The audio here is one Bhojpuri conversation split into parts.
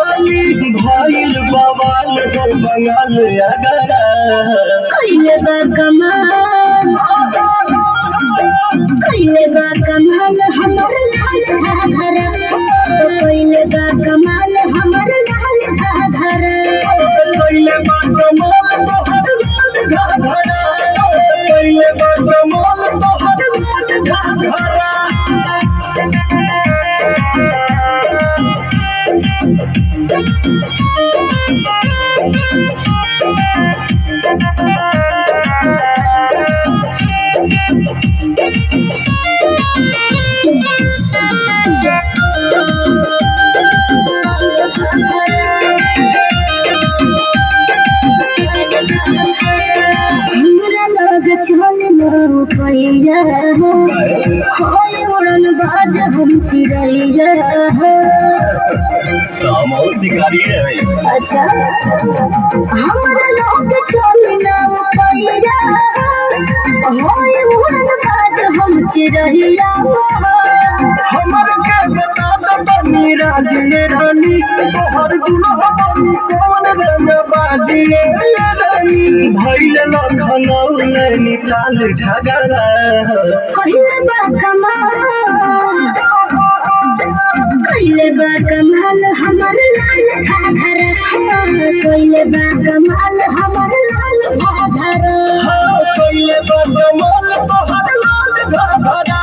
भाईल बवाल बंगाल अगरा कइले बा कमाल हमर लाल घाघरा कइले बा कमाल हमर लाल घाघरा कइले बा कमाल तोहर लाल घाघरा कइले बा कमाल तोहर लाल घाघरा हमरा लग चल लो कइया होय उड़न बाज हम चिड़ैया कामो शिकारी है अच्छा हमरा लग चल लो कइया होय उड़न बाज हम चिड़ैया हमर के बता दो राज रानी तोहर दुल्हा बनी कौन रंग बाजी भइल लखनऊ नैनीताल झगड़ा कइले बा कमाल हमर लाल घाघरा कइले बा कमाल हमर लाल घाघरा कइले बा कमाल तोहर लाल घाघरा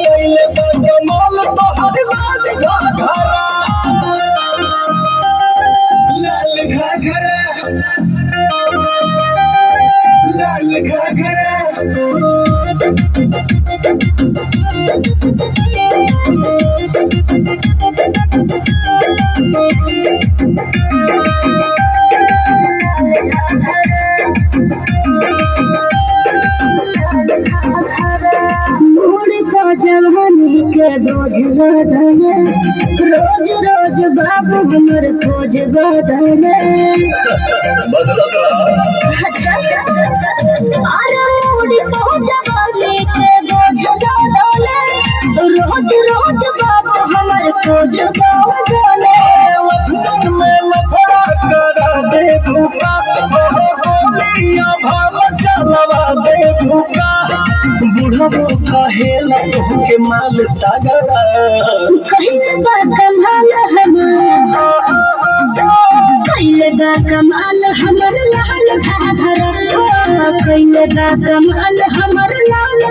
कइले बा कमाल तोहर लाल घाघरा लाल घाघरा लाल घाघरा जवानी के बोझ बदले रोज रोज बाबू हमर खोज बदले अरे मुड़ी को जवानी के बोझ बदले रोज रोज बाबू हमर खोज बदले में लफड़ा करा दे भूखा गोलियां भाव चलवा दे भूखा बुढ़बो कहेला के माल तगड़ा कइले बा कमाल हमर लाल घाघरा कइले बा कमाल हमर लाल